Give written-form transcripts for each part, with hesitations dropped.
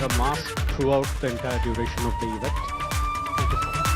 a mask throughout the entire duration of the event. Thank you so much.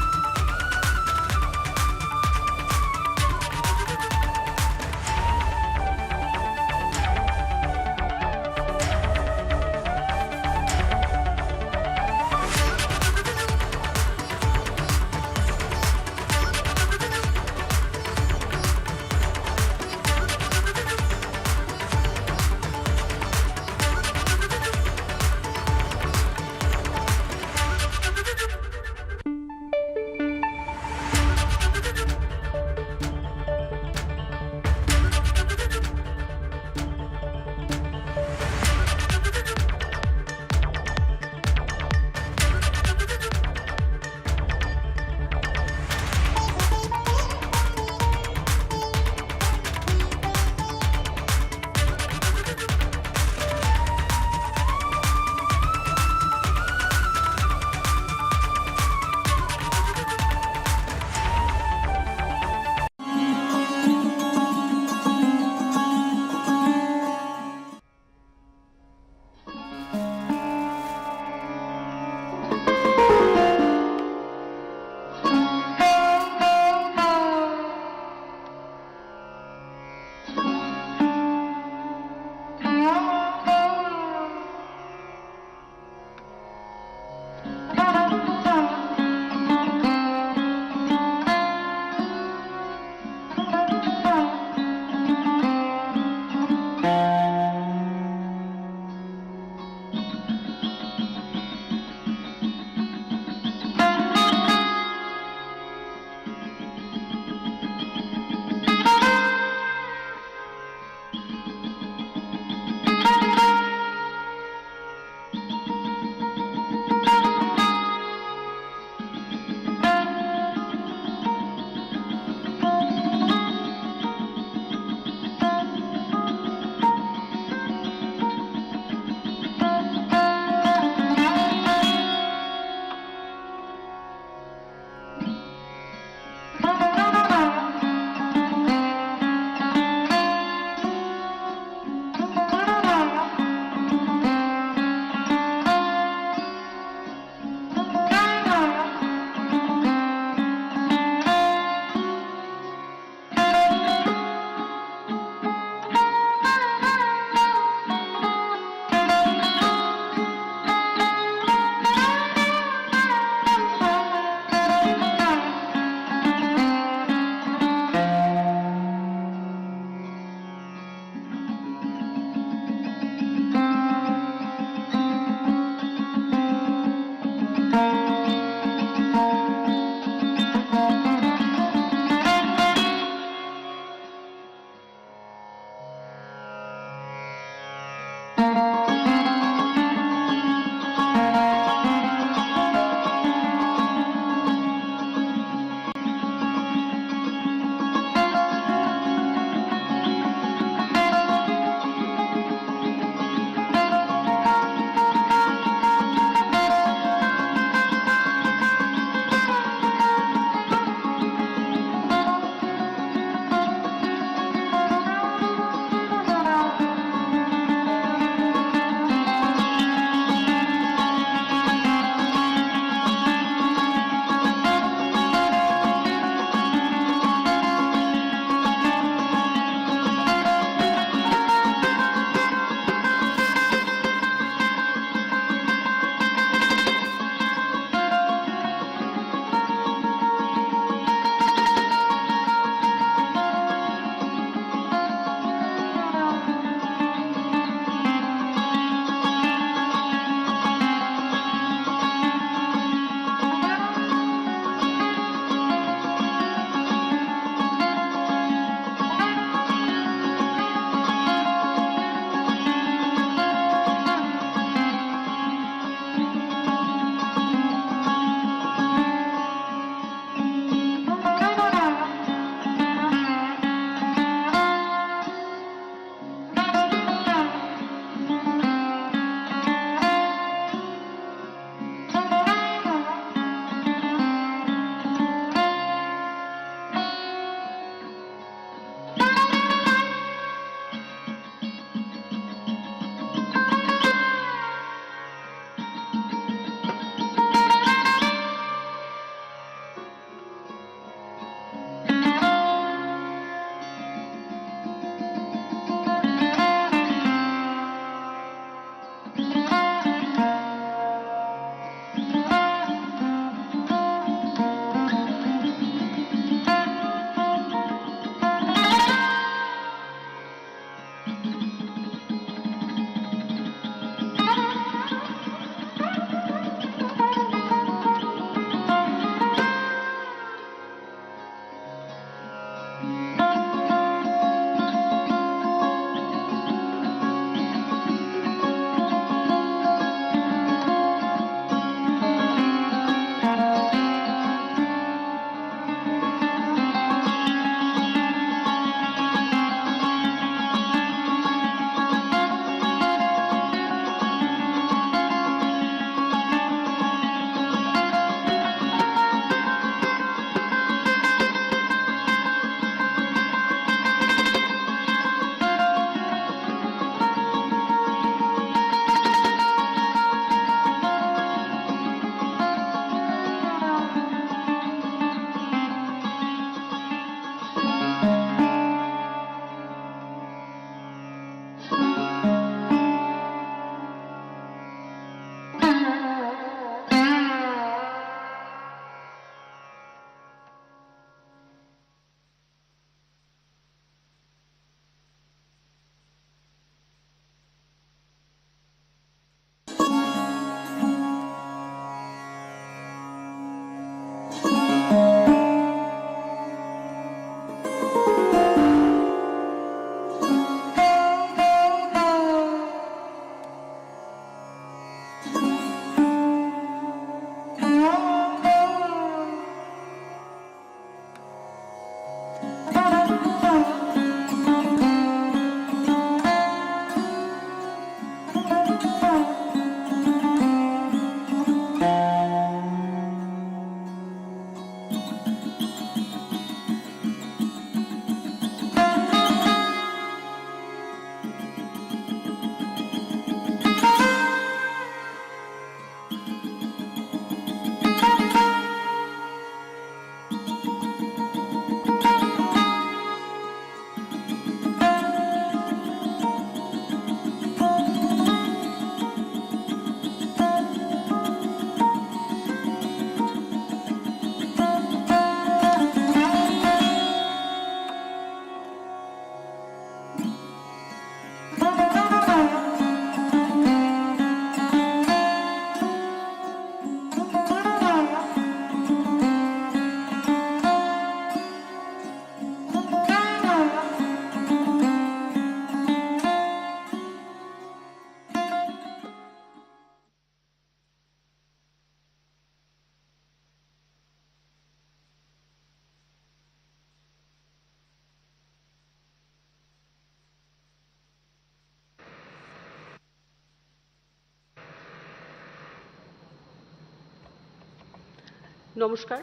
নমস্কার।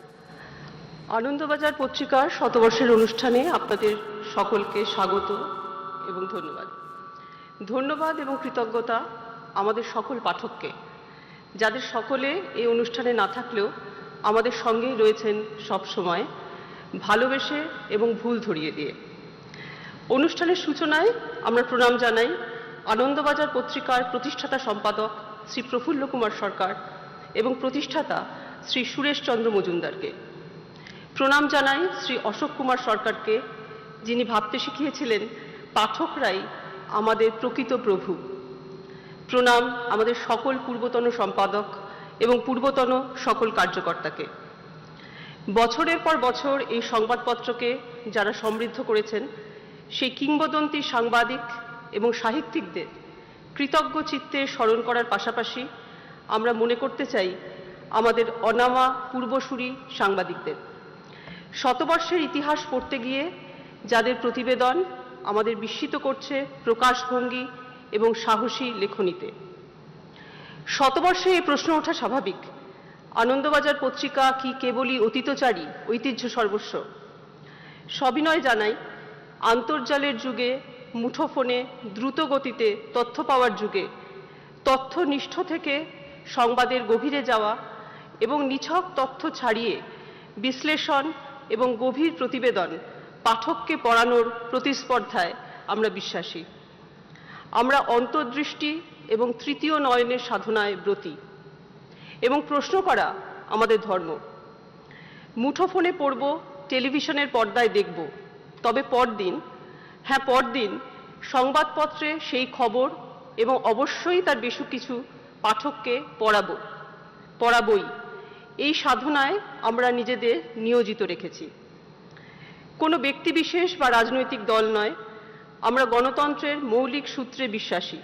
আনন্দবাজার পত্রিকার শতবর্ষের অনুষ্ঠানে আপনাদের সকলকে স্বাগত এবং ধন্যবাদ। ধন্যবাদ এবং কৃতজ্ঞতা আমাদের সকল পাঠককে, যাদের সকলে এই অনুষ্ঠানে না থাকলেও আমাদের সঙ্গেই রয়েছেন সব সময়, ভালোবেসে এবং ভুল ধরিয়ে দিয়ে। অনুষ্ঠানের সূচনায় আমরা প্রণাম জানাই আনন্দবাজার পত্রিকার প্রতিষ্ঠাতা সম্পাদক শ্রী প্রফুল্ল কুমার সরকার এবং প্রতিষ্ঠাতা শ্রী সুরেশ চন্দ্র মজুমদারকে। প্রণাম জানাই শ্রী অশোক কুমার সরকারকে, যিনি ভাবতে শিখিয়েছিলেন পাঠকরাই আমাদের প্রকৃত প্রভু। প্রণাম আমাদের সকল পূর্বতন সম্পাদক এবং পূর্বতন সকল কার্যকর্তাকে। বছরের পর বছর এই সংবাদপত্রকে যারা সমৃদ্ধ করেছেন, সেই কিংবদন্তি সাংবাদিক এবং সাহিত্যিকদের কৃতজ্ঞ চিত্তে স্মরণ করার পাশাপাশি আমরা মনে করতে চাই আমাদের অনামা পূর্বসূরি সাংবাদিকদের। শতবর্ষের ইতিহাস পড়তে গিয়ে যাদের প্রতিবেদন আমাদের বিস্মিত করছে প্রকাশভঙ্গি এবং সাহসী লেখনীতে। শতবর্ষে এই প্রশ্ন ওঠা স্বাভাবিক, আনন্দবাজার পত্রিকা কি কেবলই অতীতচারী, ঐতিহ্য সর্বস্ব? সবিনয় জানাই, আন্তর্জালের যুগে, মুঠোফোনে দ্রুত গতিতে তথ্য পাওয়ার যুগে তথ্যনিষ্ঠ থেকে সংবাদের গভীরে যাওয়া এবং নিছক তথ্য ছাড়িয়ে বিশ্লেষণ এবং গভীর প্রতিবেদন পাঠককে পড়ানোর প্রতিস্পর্ধায় আমরা বিশ্বাসী। আমরা অন্তর্দৃষ্টি এবং তৃতীয় নয়নের সাধনায় ব্রতী এবং প্রশ্ন করা আমাদের ধর্ম। মুঠোফোনে পড়ব, টেলিভিশনের পর্দায় দেখব, তবে পরদিন সংবাদপত্রে সেই খবর এবং অবশ্যই তার বেশ কিছু পাঠককে পড়াবই। এই সাধনায় আমরা নিজেদের নিয়োজিত রেখেছি। কোনো ব্যক্তিবিশেষ বা রাজনৈতিক দল নয়, আমরা গণতন্ত্রের মৌলিক সূত্রে বিশ্বাসী।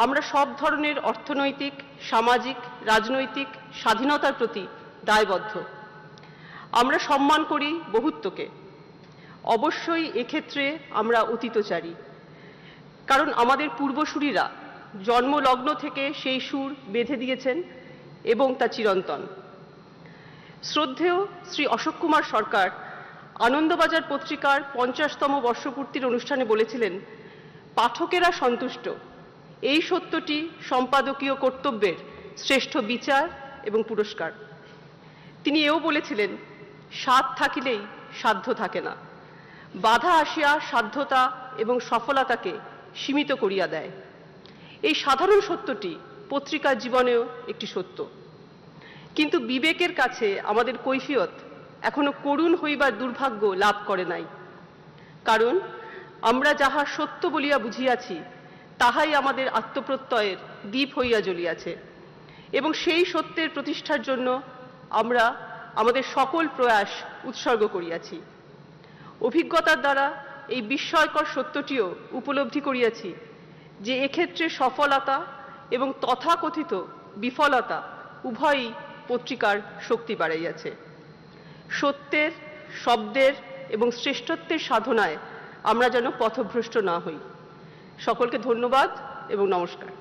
আমরা সব ধরনের অর্থনৈতিক, সামাজিক, রাজনৈতিক স্বাধীনতার প্রতি দায়বদ্ধ। আমরা সম্মান করি বহুত্বকে। অবশ্যই এক্ষেত্রে আমরা অতীতচারী, কারণ আমাদের পূর্বসূরীরা জন্মলগ্ন থেকে সেই সুর বেঁধে দিয়েছেন এবং তা চিরন্তন। শ্রদ্ধেয় শ্রী অশোক কুমার সরকার আনন্দবাজার পত্রিকার 50তম বর্ষপূর্তির অনুষ্ঠানে বলেছিলেন, পাঠকেরা সন্তুষ্ট, এই সত্যটি সম্পাদকীয় কর্তব্যের শ্রেষ্ঠ বিচার এবং পুরস্কার। তিনি এও বলেছিলেন, স্বাদ থাকিলেই সাধ্য থাকে না, বাধা আসিয়া সাধ্যতা এবং সফলতাকে সীমিত করিয়া দেয়। এই সাধারণ সত্যটি পত্রিকার জীবনেও একটি সত্য, কিন্তু বিবেকের কাছে আমাদের কৈফিয়ত এখনো করুণ হইবার দুর্ভাগ্য লাভ করে নাই। কারণ আমরা যাহা সত্য বলিয়া বুঝিয়াছি তাহাই আমাদের আত্মপ্রত্যয়ের দীপ হইয়া জ্বলিয়াছে এবং সেই সত্যের প্রতিষ্ঠার জন্য আমরা আমাদের সকল প্রয়াস উৎসর্গ করিয়াছি। অভিজ্ঞতার দ্বারা এই বিস্ময়কর সত্যটিও উপলব্ধি করিয়াছি যে এক্ষেত্রে সফলতা এবং তথাকথিত বিফলতা উভয়ই পত্রিকার শক্তি বাড়াইয়াছে। সত্যের, শব্দের এবং শ্রেষ্ঠত্বের সাধনায় আমরা যেন পথভ্রষ্ট না হই। সকলকে ধন্যবাদ এবং নমস্কার।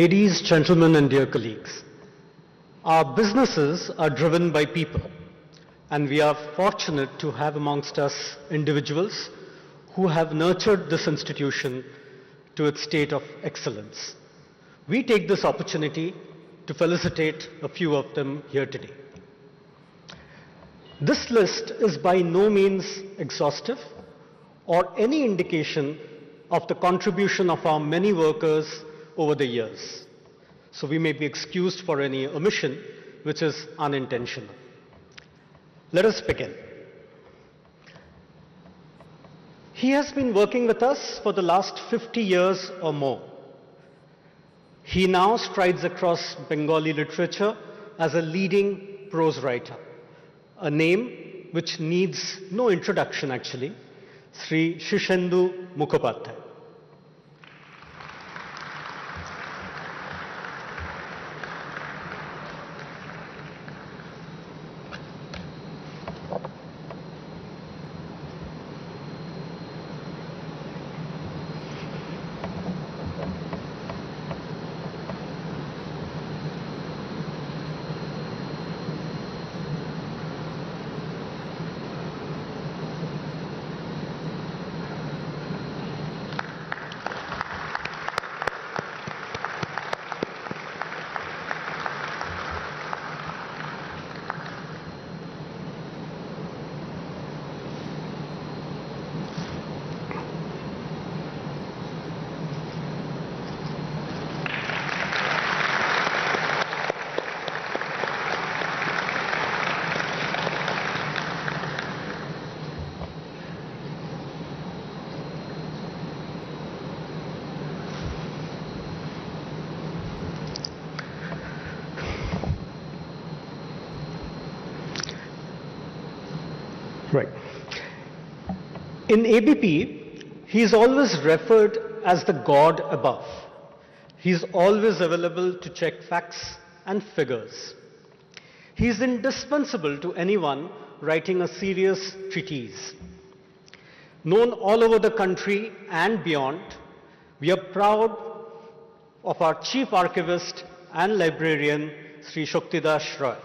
Ladies, gentlemen, and dear colleagues, our businesses are driven by people, and we are fortunate to have amongst us individuals who have nurtured this institution to its state of excellence. We take this opportunity to felicitate a few of them here today. This list is by no means exhaustive or any indication of the contribution of our many workers over the years. So we may be excused for any omission which is unintentional. Let us begin. He has been working with us for the last 50 years or more. He now strides across Bengali literature as a leading prose writer, a name which needs no introduction actually, Sri Shishendu Mukhopadhyay. Right. In ABP, he is always referred as the God above. He is always available to check facts and figures. He is indispensable to anyone writing a serious treatise. Known all over the country and beyond, we are proud of our Chief Archivist and Librarian, Sri Shaktidas Roy.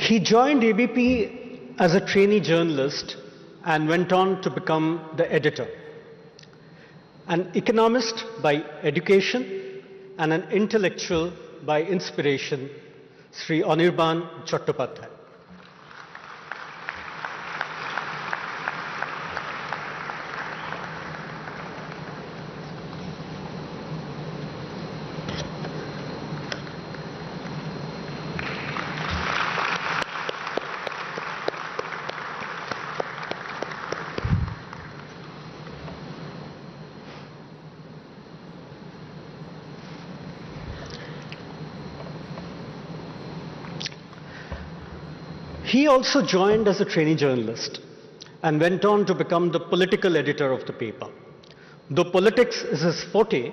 He joined ABP as a trainee journalist and went on to become the editor. An economist by education and an intellectual by inspiration, Sri Anirban Chattopadhyay. He also joined as a trainee journalist and went on to become the political editor of the paper. Though politics is his forte,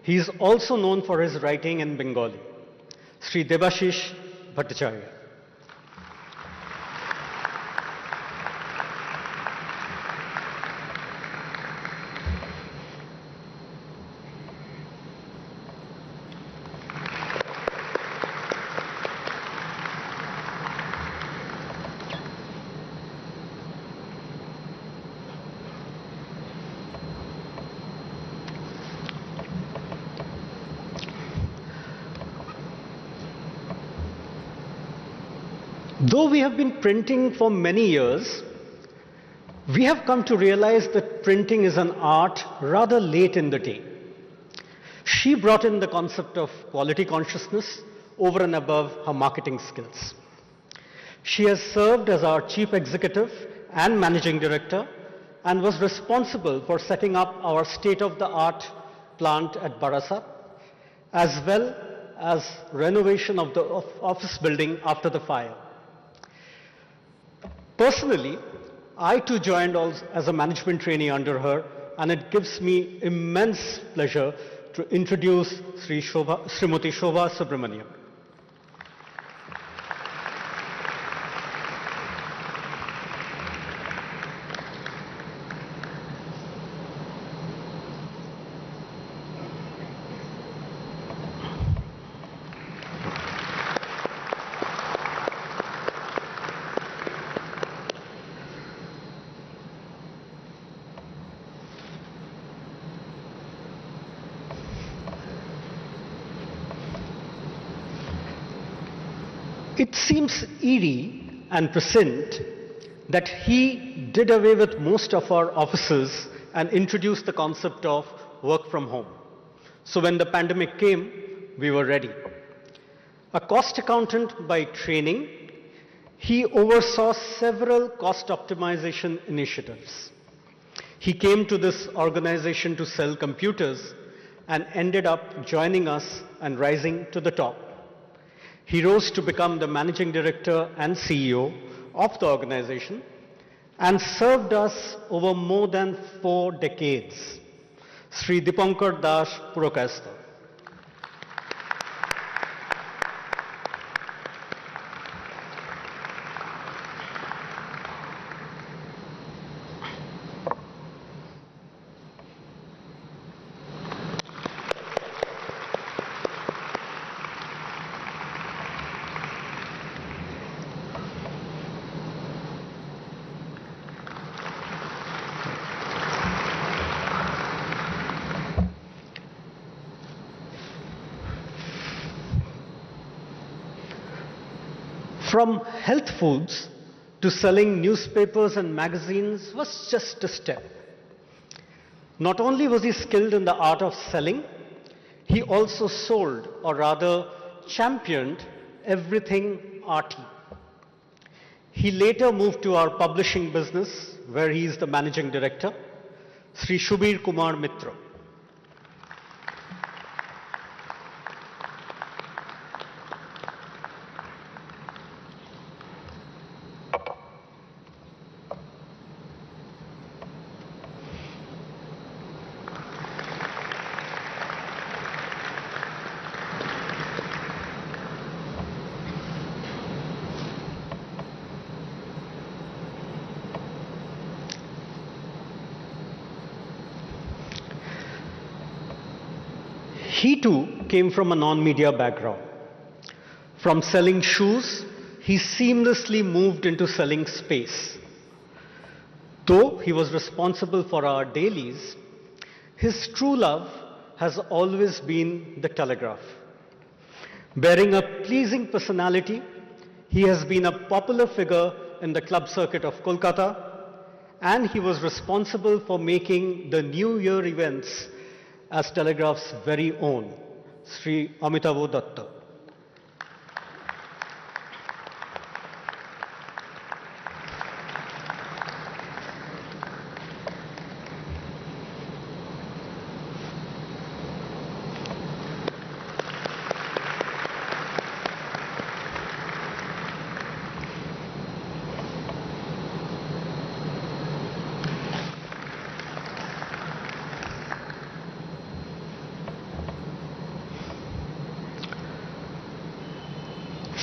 he is also known for his writing in Bengali. Sri Debashish Bhattacharya. Though we have been printing for many years, we have come to realize that printing is an art rather late in the day. She brought in the concept of quality consciousness over and above her marketing skills. She has served as our chief executive and managing director and was responsible for setting up our state-of-the-art plant at Barasat, as well as renovation of the office building after the fire. Personally, I too joined as a management trainee under her, and it gives me immense pleasure to introduce Srimati Shobha Subramaniam. It seems eerie and prescient that he did away with most of our offices and introduced the concept of work from home. So when the pandemic came, we were ready. A cost accountant by training, he oversaw several cost optimization initiatives. He came to this organization to sell computers and ended up joining us and rising to the top. He rose to become the managing director and CEO of the organization and served us over more than 4 decades. Sri Dipankar Das Purokayastha. From health foods to selling newspapers and magazines was just a step. Not only was he skilled in the art of selling, he also sold, or rather championed, everything arty. He later moved to our publishing business, where he is the managing director, Sri Shubir Kumar Mitra. He too came from a non-media background. From selling shoes, he seamlessly moved into selling space. Though he was responsible for our dailies, his true love has always been the telegraph. Bearing a pleasing personality, he has been a popular figure in the club circuit of Kolkata, and he was responsible for making the New Year events as Telegraph's very own, Sri Amitabh Datta.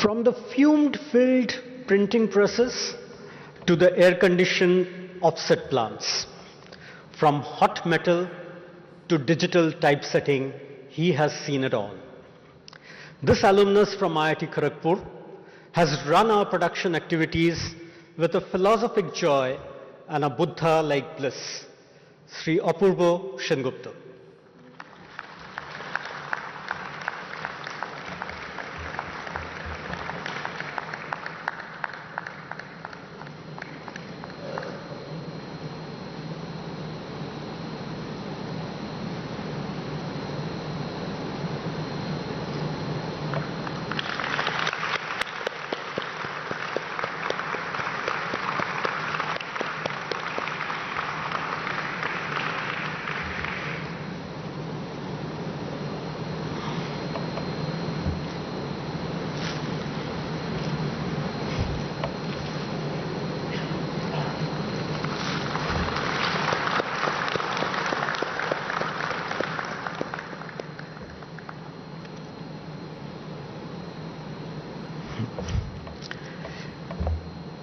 From the fume-filled printing presses to the air-conditioned offset plants, from hot metal to digital typesetting, he has seen it all. This alumnus from IIT Kharagpur has run our production activities with a philosophic joy and a Buddha-like bliss, Sri Apurva Shengupta.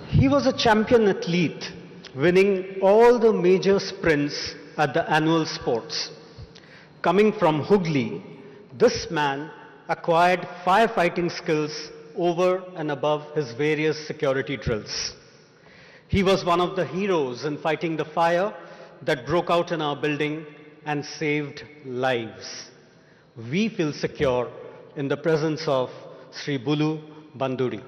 He was a champion athlete, winning all the major sprints at the annual sports. Coming from Hooghly, this man acquired firefighting skills over and above his various security drills. He was one of the heroes in fighting the fire that broke out in our building and saved lives. We feel secure in the presence of Sri Bulu Banduri.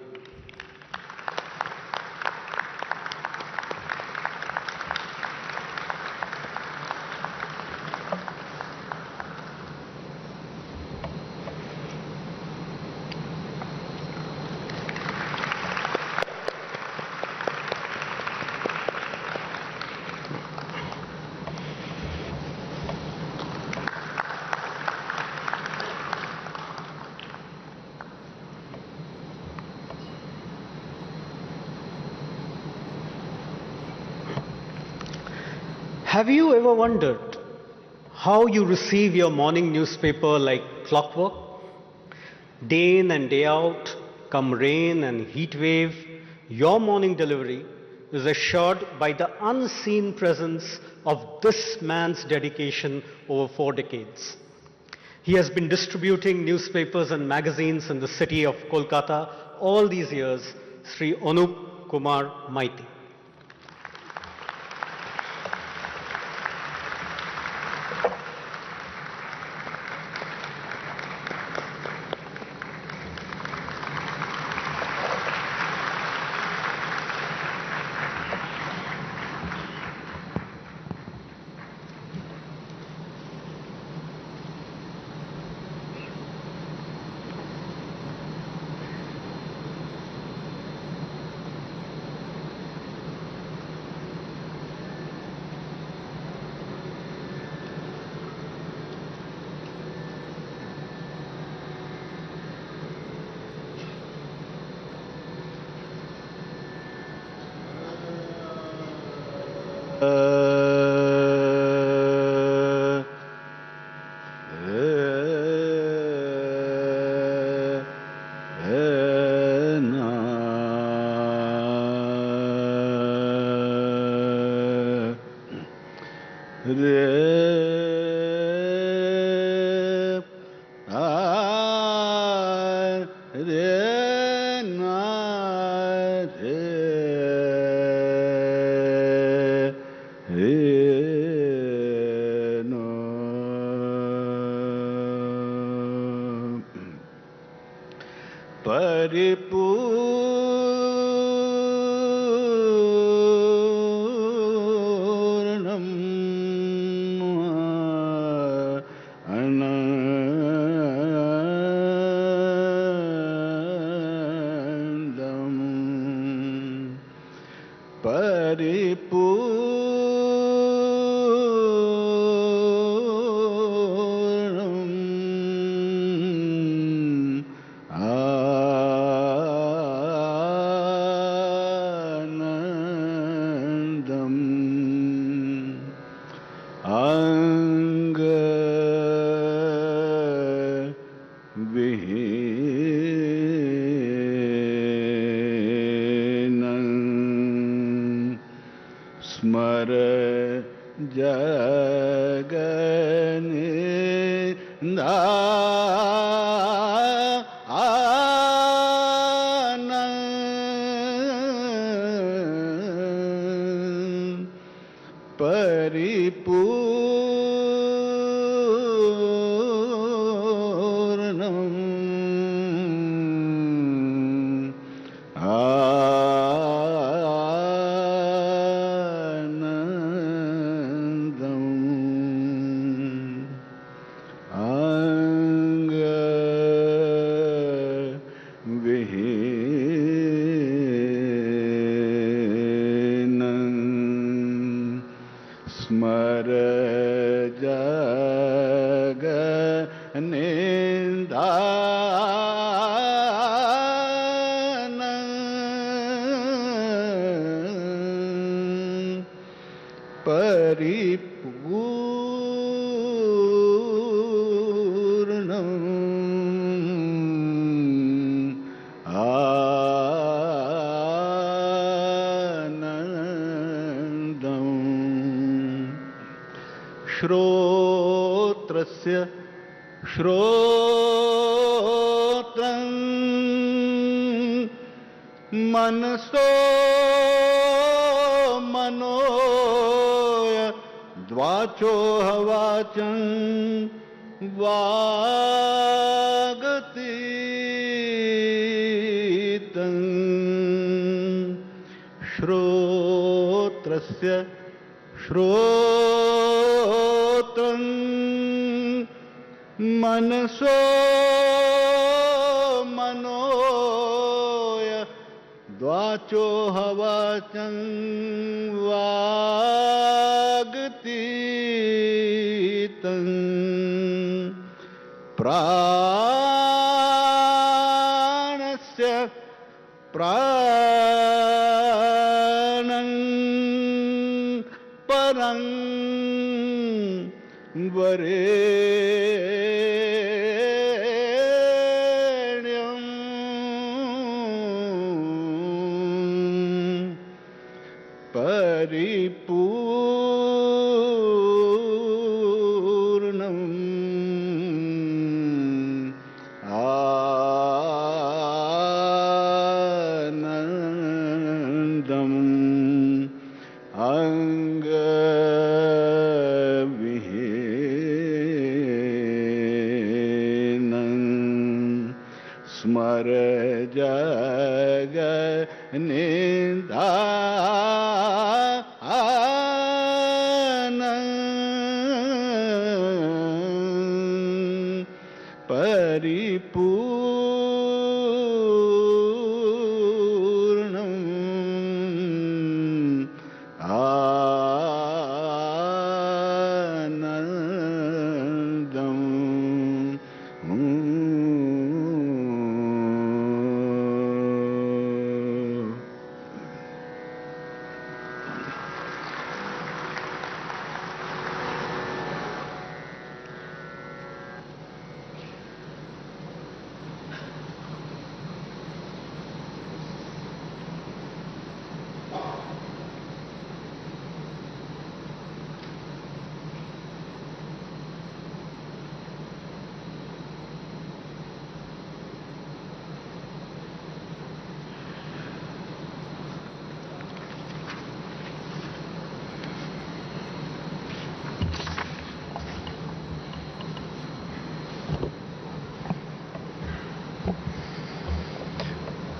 Have you ever wondered how you receive your morning newspaper like clockwork? Day in and day out, come rain and heat wave, your morning delivery is assured by the unseen presence of this man's dedication over 4 decades. He has been distributing newspapers and magazines in the city of Kolkata all these years, Sri Anup Kumar Maiti.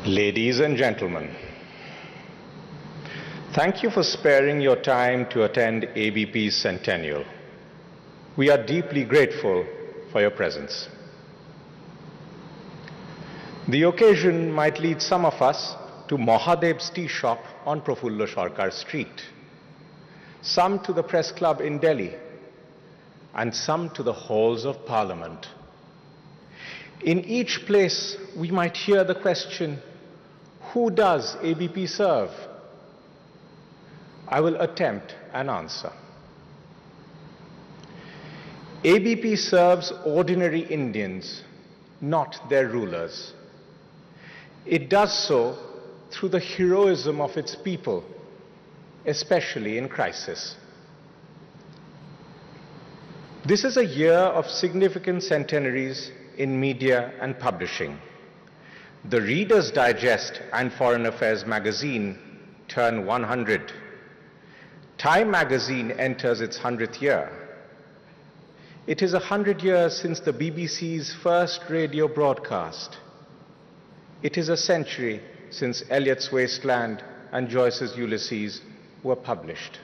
Ladies and gentlemen, thank you for sparing your time to attend ABP's Centennial. We are deeply grateful for your presence. The occasion might lead some of us to Mahadev's tea shop on Prafullo Sarkar Street, some to the Press Club in Delhi, and some to the halls of Parliament. In each place, we might hear the question, who does ABP serve? I will attempt an answer. ABP serves ordinary Indians, not their rulers. It does so through the heroism of its people, especially in crisis. This is a year of significant centenaries in media and publishing. The Reader's Digest and Foreign Affairs magazine turn 100. Time magazine enters its 100th year. It is 100 years since the BBC's first radio broadcast. It is a century since Eliot's Wasteland and Joyce's Ulysses were published.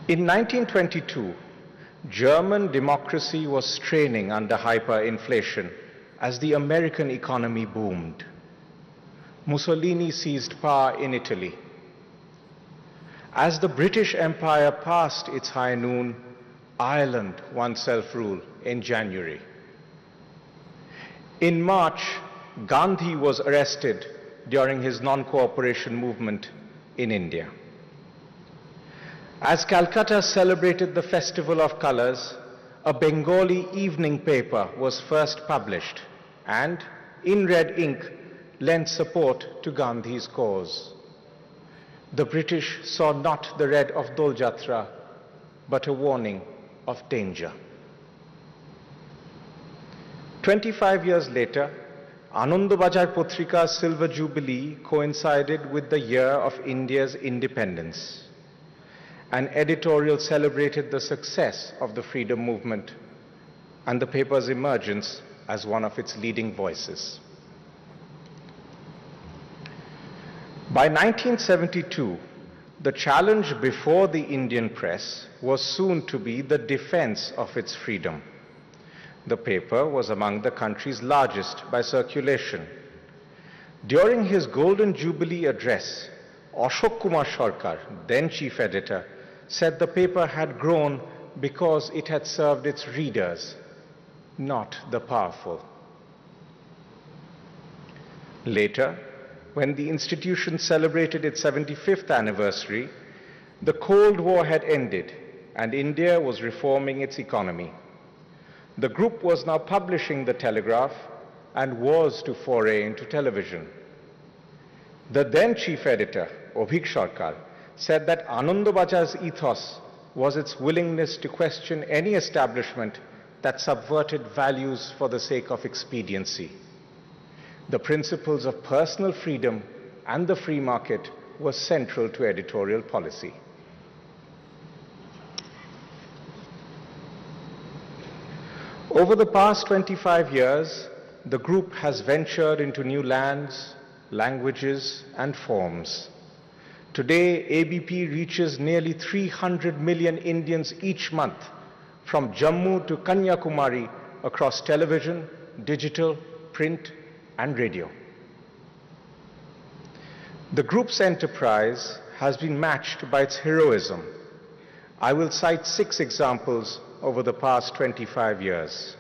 In 1922, German democracy was straining under hyperinflation as the American economy boomed. Mussolini seized power in Italy. As the British Empire passed its high noon, Ireland won self-rule in January. In March, Gandhi was arrested during his non-cooperation movement in India. As Calcutta celebrated the Festival of Colours, a Bengali evening paper was first published and, in red ink, lent support to Gandhi's cause. The British saw not the red of Dol Jatra, but a warning of danger. 25 years later, Anandabazar Potrika's Silver Jubilee coincided with the year of India's independence. An editorial celebrated the success of the freedom movement and the paper's emergence as one of its leading voices. By 1972, the challenge before the Indian press was soon to be the defense of its freedom. The paper was among the country's largest by circulation. During his Golden Jubilee address, Ashok Kumar Sarkar, then chief editor, said the paper had grown because it had served its readers, not the powerful. Later, when the institution celebrated its 75th anniversary, the Cold War had ended and India was reforming its economy. The group was now publishing the Telegraph and was to foray into television. The then chief editor, Abhik Sarkar, said that Anandabazar's ethos was its willingness to question any establishment that subverted values for the sake of expediency. The principles of personal freedom and the free market were central to editorial policy. Over the past 25 years, the group has ventured into new lands, languages, and forms. Today, ABP reaches nearly 300 million Indians each month, from Jammu to Kanyakumari, across television, digital, print, and radio. The group's enterprise has been matched by its heroism. I will cite 6 examples over the past 25 years.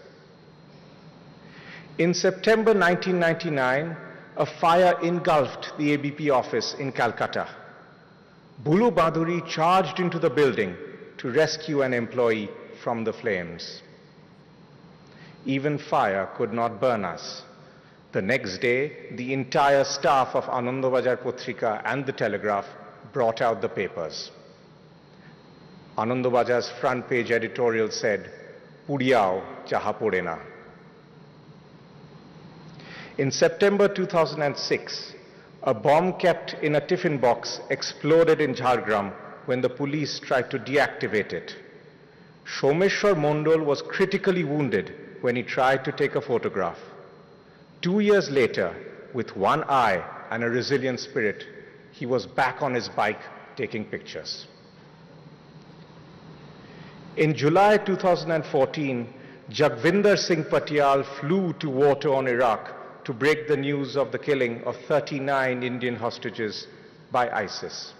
In September 1999, a fire engulfed the ABP office in Calcutta. Bulu Baduri charged into the building to rescue an employee from the flames. Even fire could not burn us. The next day, the entire staff of Anandabazar Potrika and the Telegraph brought out the papers. Anandabazar's front page editorial said, "Puriyao chaha pore na." In September 2006, a bomb kept in a tiffin box exploded in Jhargram when the police tried to deactivate it. Someshwar Mondol was critically wounded when he tried to take a photograph. 2 years later, with one eye and a resilient spirit, he was back on his bike taking pictures. In July 2014, Jagvinder Singh Patial flew to war-torn Iraq to break the news of the killing of 39 Indian hostages by ISIS.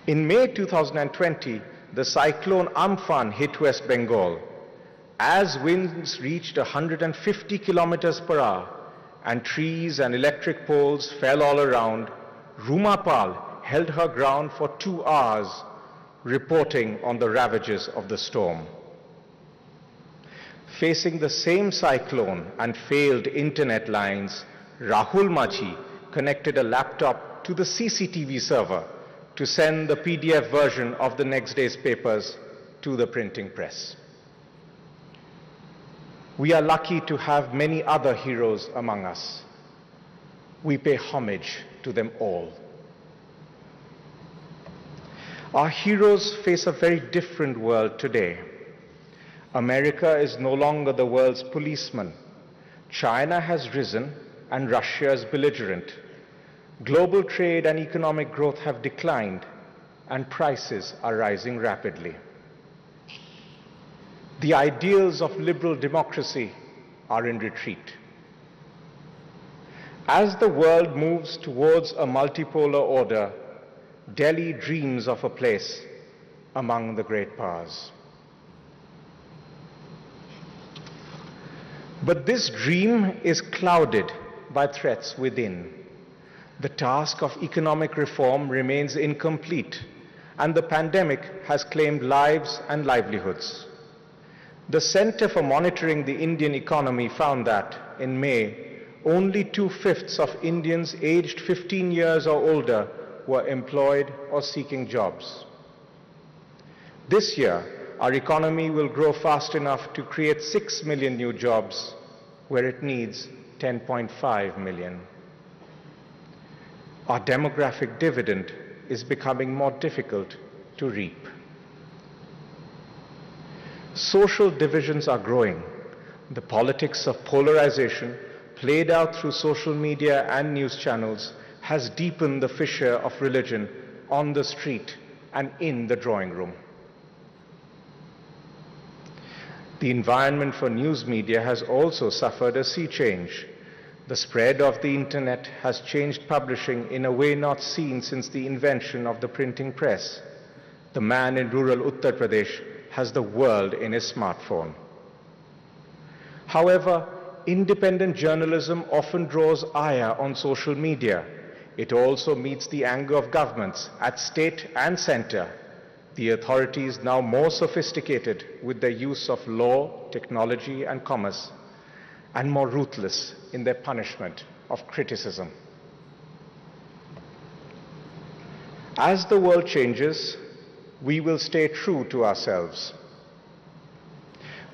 In May 2020, the cyclone Amphan hit West Bengal. As winds reached 150 kilometers per hour and trees and electric poles fell all around, Rumapal held her ground for 2 hours, reporting on the ravages of the storm. Facing the same cyclone and failed internet lines, Rahul Machi connected a laptop to the CCTV server to send the PDF version of the next day's papers to the printing press. We are lucky to have many other heroes among us. We pay homage to them all. Our heroes face a very different world today. America is no longer the world's policeman. China has risen and Russia is belligerent. Global trade and economic growth have declined and prices are rising rapidly. The ideals of liberal democracy are in retreat. As the world moves towards a multipolar order, Delhi dreams of a place among the great powers. But this dream is clouded by threats within. The task of economic reform remains incomplete, and the pandemic has claimed lives and livelihoods. The Center for Monitoring the Indian Economy found that, in May, only 2/5 of Indians aged 15 years or older were employed or seeking jobs. This year, our economy will grow fast enough to create 6 million new jobs, where it needs 10.5 million. Our demographic dividend is becoming more difficult to reap. Social divisions are growing. The politics of polarization, played out through social media and news channels, has deepened the fissure of religion on the street and in the drawing room. The environment for news media has also suffered a sea change. The spread of the internet has changed publishing in a way not seen since the invention of the printing press. The man in rural Uttar Pradesh has the world in his smartphone. However, independent journalism often draws ire on social media. It also meets the anger of governments at state and center. The authorities, now more sophisticated with their use of law, technology, and commerce, and more ruthless in their punishment of criticism. As the world changes, we will stay true to ourselves.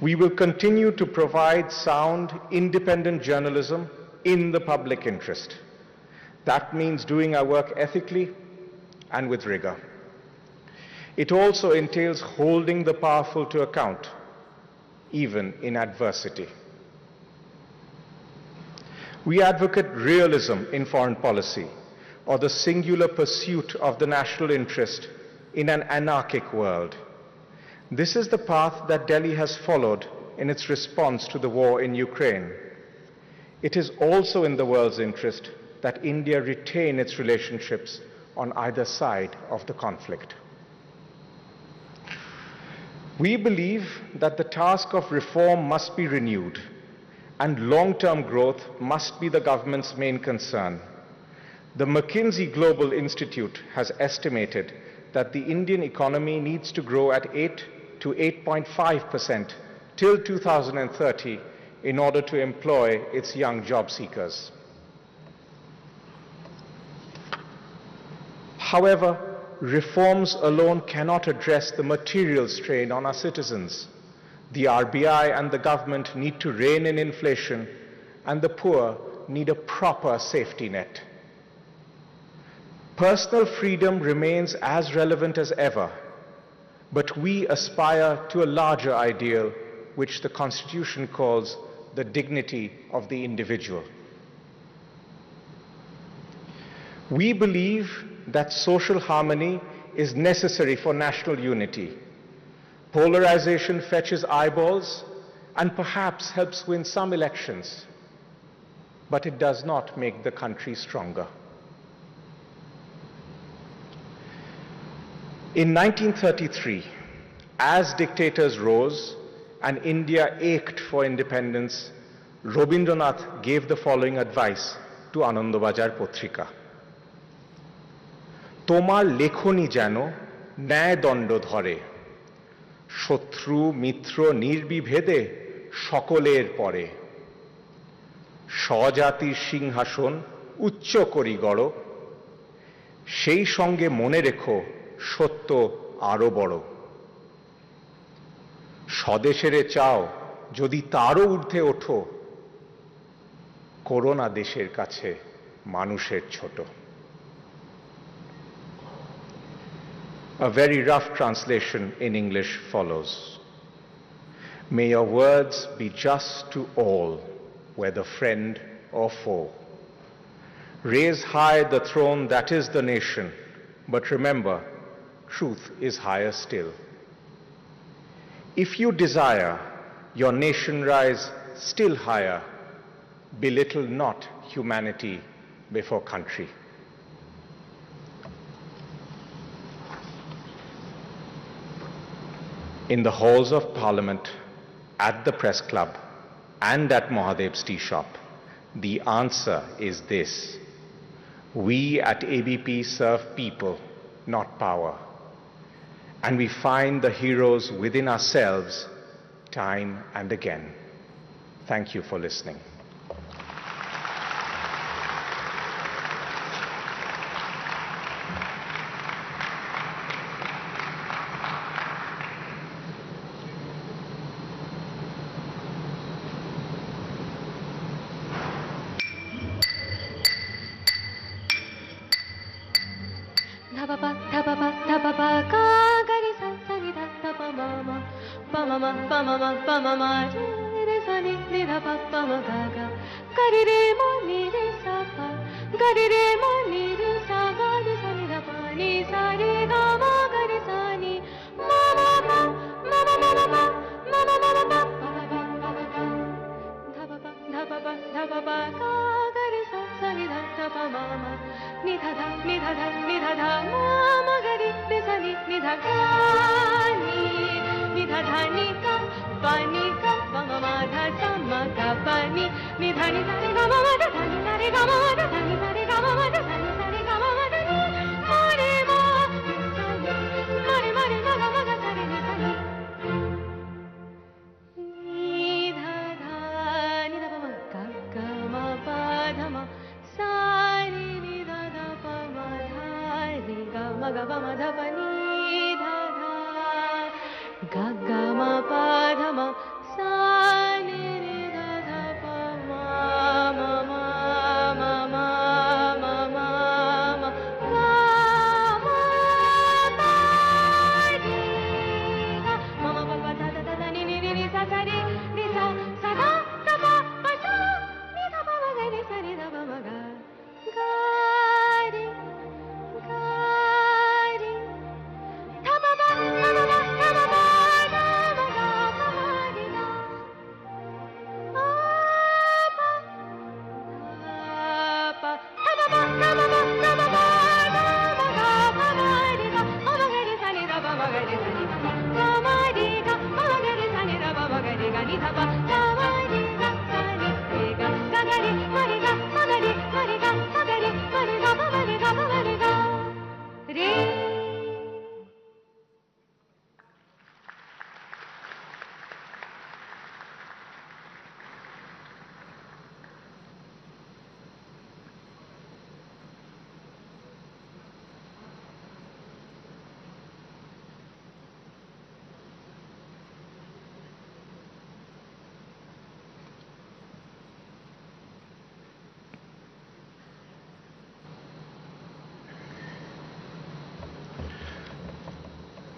We will continue to provide sound, independent journalism in the public interest. That means doing our work ethically and with rigor. It also entails holding the powerful to account, even in adversity. We advocate realism in foreign policy, or the singular pursuit of the national interest in an anarchic world. This is the path that Delhi has followed in its response to the war in Ukraine. It is also in the world's interest that India retain its relationships on either side of the conflict. We believe that the task of reform must be renewed, and long-term growth must be the government's main concern. The McKinsey Global Institute has estimated that the Indian economy needs to grow at 8 to 8.5% till 2030 in order to employ its young job seekers. However, reforms alone cannot address the material strain on our citizens. The RBI and the government need to rein in inflation, and the poor need a proper safety net. Personal freedom remains as relevant as ever, but we aspire to a larger ideal, which the Constitution calls the dignity of the individual. We believe that social harmony is necessary for national unity. Polarization fetches eyeballs and perhaps helps win some elections, but it does not make the country stronger. In 1933, as dictators rose and India ached for independence, Rabindranath gave the following advice to Anandabajar Potrika. তোমার লেখনী যেন ন্যায় দণ্ড ধরে, শত্রু মিত্র নির্বিভেদে সকলের পরে, স্বজাতির সিংহাসন উচ্চ করি গড়, সেই সঙ্গে মনে রেখো সত্য আরো বড়। স্বদেশেরে চাও যদি তারও ঊর্ধ্বে ওঠো, করোনা দেশের কাছে মানুষের ছোট। A very rough translation in English follows. May your words be just to all, whether friend or foe. Raise high the throne that is the nation, but remember, truth is higher still. If you desire your nation rise still higher, belittle not humanity before country. In the halls of Parliament, at the Press Club, and at Mahadev's tea shop, the answer is this. We at ABP serve people, not power. And we find the heroes within ourselves time and again. Thank you for listening.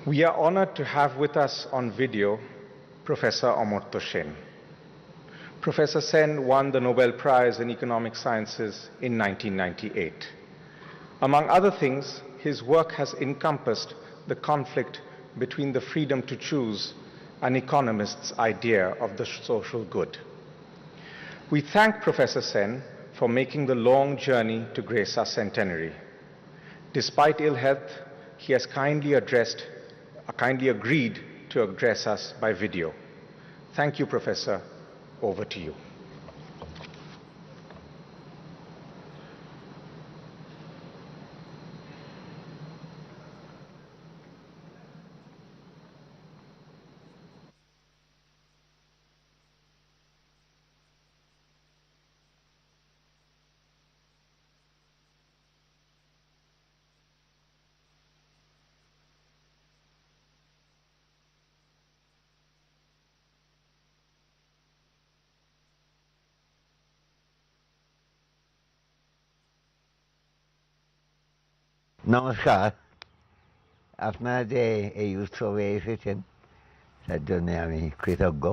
We are honored to have with us on video Professor Amartya Sen. Professor Sen won the Nobel Prize in Economic Sciences in 1998. Among other things, his work has encompassed the conflict between the freedom to choose and economists' idea of the social good. We thank Professor Sen for making the long journey to grace our centenary. Despite ill health, he has kindly agreed to address us by video. Thank you, Professor. Over to you. নমস্কার, আপনারা যে এই উৎসবে এসেছেন তার জন্য আমি কৃতজ্ঞ।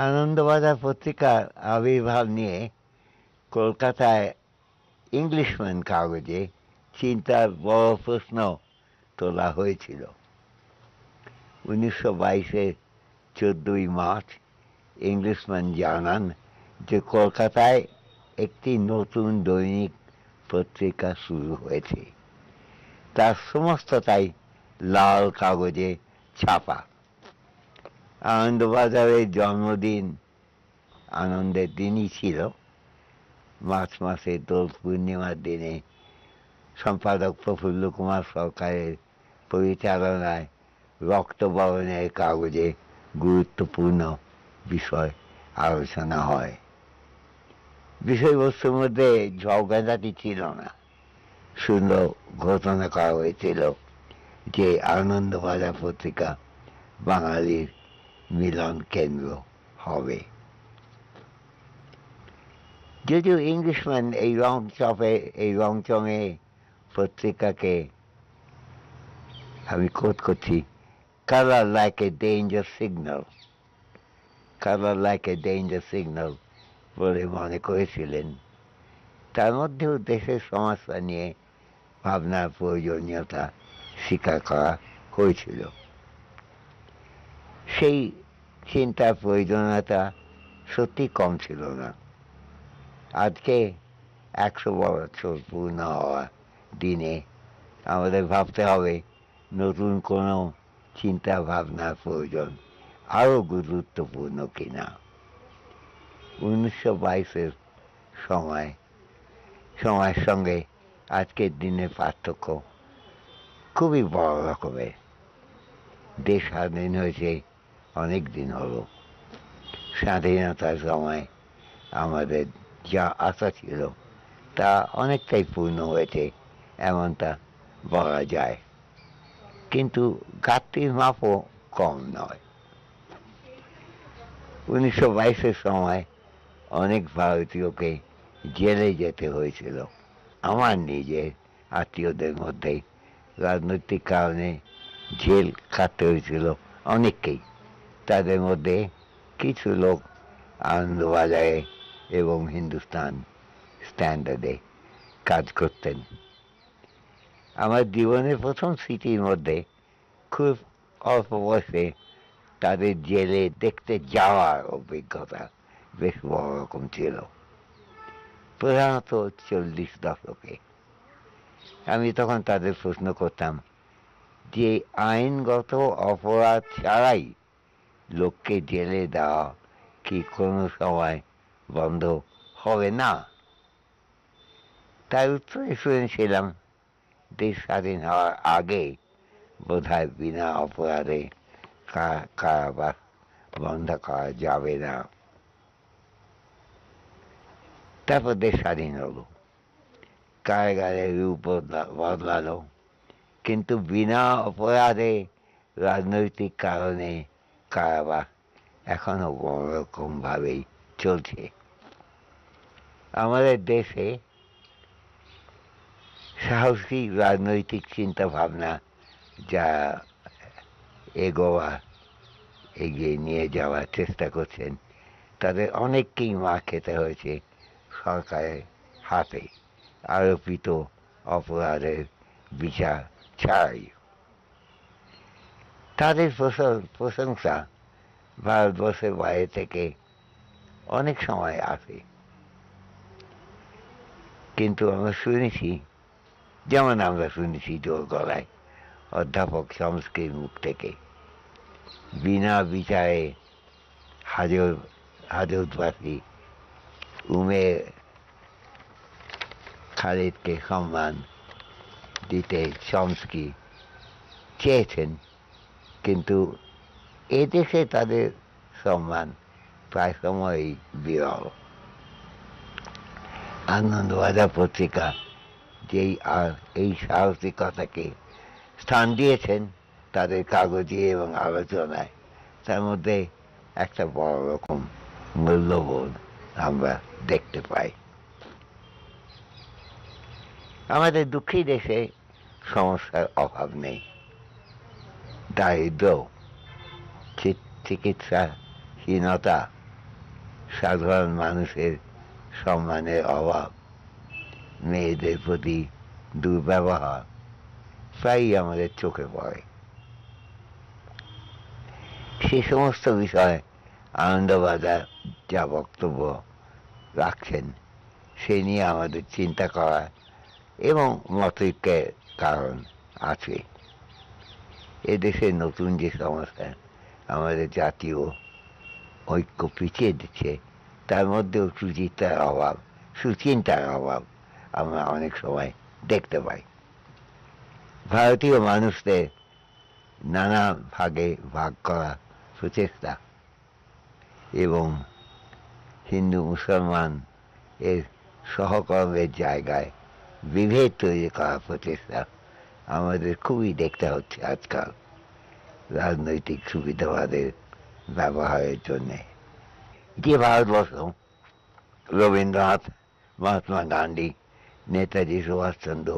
আনন্দবাজার পত্রিকার আবির্ভাব নিয়ে কলকাতায় ইংলিশম্যান কাগজে চিন্তার বড় প্রশ্ন তোলা হয়েছিল। 1922-এর 14ই মার্চ ইংলিশম্যান জানান যে কলকাতায় একটি নতুন দৈনিক পত্রিকা শুরু হয়েছে। তার সমস্তটাই লাল কাগজে ছাপা। আনন্দবাজারের জন্মদিন আনন্দের দিনই ছিল। মার্চ মাসের দোল পূর্ণিমার দিনে সম্পাদক প্রফুল্ল কুমার সরকারের পরিচালনায় রক্তবরণের কাগজে গুরুত্বপূর্ণ বিষয় আলোচনা হয়। বিষয়বস্তুর মধ্যে ঝগড়াঝাটি ছিল না, সুন্দর ঘোষণা করা হয়েছিল যে আনন্দবাজার পত্রিকা বাঙালির মিলন কেন্দ্র হবে। যদিও ইংলিশম্যান এই রংচঙে পত্রিকাকে আমি কোট করছি, colour like a danger signal, colour like a danger signal বলে মনে করেছিলেন। তার মধ্যেও দেশের সমস্যা নিয়ে ভাবনার প্রয়োজনীয়তা স্বীকার করা হয়েছিল। সেই চিন্তার প্রয়োজনীয়তা সত্যি কম ছিল না। আজকে 100 বছর পূর্ণ হওয়া দিনে আমাদের ভাবতে হবে নতুন কোনো চিন্তা ভাবনার প্রয়োজন আরও গুরুত্বপূর্ণ কিনা। 1922-এর সময়ের সঙ্গে আজকের দিনের পার্থক্য খুবই বড় রকমের। দেশ স্বাধীন হয়েছে অনেক দিন হলো। স্বাধীনতার সময় আমাদের যা আশা ছিল তা অনেকটাই পূর্ণ হয়েছে এমনটা বলা যায়, কিন্তু ঘাটতির মাপও কম নয়। 1922-এর সময় অনেক ভারতীয়কে জেলে যেতে হয়েছিল। আমার নিজের আত্মীয়দের মধ্যেই রাজনৈতিক কারণে জেল কাটতে হয়েছিল অনেককেই। তাদের মধ্যে কিছু লোক আনন্দবাজারে এবং হিন্দুস্তান স্ট্যান্ডার্ডে কাজ করতেন। আমার জীবনের প্রথম স্মৃতির মধ্যে খুব অল্প বয়সে তাদের জেলে দেখতে যাওয়ার অভিজ্ঞতা বেশ বড় রকম ছিল, প্রধানত 40 দশকে। আমি তখন তাদের প্রশ্ন করতাম যে আইনগত অপরাধ ছাড়াই লোককে জেলে দেওয়া কি কোনো সময় বন্ধ হবে না? তার উত্তরে শুনেছিলাম দেশ স্বাধীন হওয়ার আগে বোধহয় বিনা অপরাধে কারাবাস বন্ধ করা যাবে না। তারপর দেশ স্বাধীন হলো, কারাগারের রূপ বদলালো, কিন্তু বিনা অপরাধে রাজনৈতিক কারণে কারাবাস এখনো বড় রকমভাবেই চলছে। আমাদের দেশে সাহসী রাজনৈতিক চিন্তা ভাবনা যা এগোয়া এগিয়ে নিয়ে যাওয়ার চেষ্টা করছেন, তাদের অনেককেই মার খেতে হয়েছে সরকারের হাতে আরোপিত অপরাধের বিচার ছাড়াই। তাদের প্রশংসা ভারতবর্ষের বাইরে থেকে অনেক সময় আসে, কিন্তু আমরা শুনেছি, যেমন আমরা শুনেছি জোর গলায় অধ্যাপক চমস্কির মুখ থেকে, বিনা বিচারে হাজতবাসী উমের খালিদকে সম্মান দিতে চমস্কি চেয়েছেন, কিন্তু এদেশে তাদের সম্মান প্রায় সময়ই বিরল। আনন্দবাজার পত্রিকা যেই আর এই সাহসিকতাকে স্থান দিয়েছেন তাদের কাগজে এবং আলোচনায়, তার মধ্যে একটা বড় রকম মূল্যবোধ আমরা দেখতে পাই। আমাদের দুঃখী দেশে সমস্যার অভাব নেই, দারিদ্র, চিকিৎসাহীনতা, সাধারণ মানুষের সম্মানের অভাব, মেয়েদের প্রতি দুর্ব্যবহার প্রায়ই আমাদের চোখে পড়ে। সে সমস্ত বিষয়ে আনন্দবাজার যা বক্তব্য রাখছেন সে নিয়ে আমাদের চিন্তা করা এবং মতৈক্যের কারণ আছে। এদেশে নতুন যে সমস্যা আমাদের জাতীয় ঐক্য পিছিয়ে দিচ্ছে, তার মধ্যেও সুচিন্তার অভাব আমরা অনেক সময় দেখতে পাই। ভারতীয় মানুষদের নানা ভাগে ভাগ করা প্রচেষ্টা এবং হিন্দু মুসলমান এর সহকর্মের জায়গায় বিভেদ তৈরি করার প্রচেষ্টা আমাদের খুবই দেখতে হচ্ছে আজকাল রাজনৈতিক সুবিধাবাদের ব্যবহারের জন্যে। যে ভারতবর্ষ রবীন্দ্রনাথ, মহাত্মা গান্ধী, নেতাজি সুভাষচন্দ্র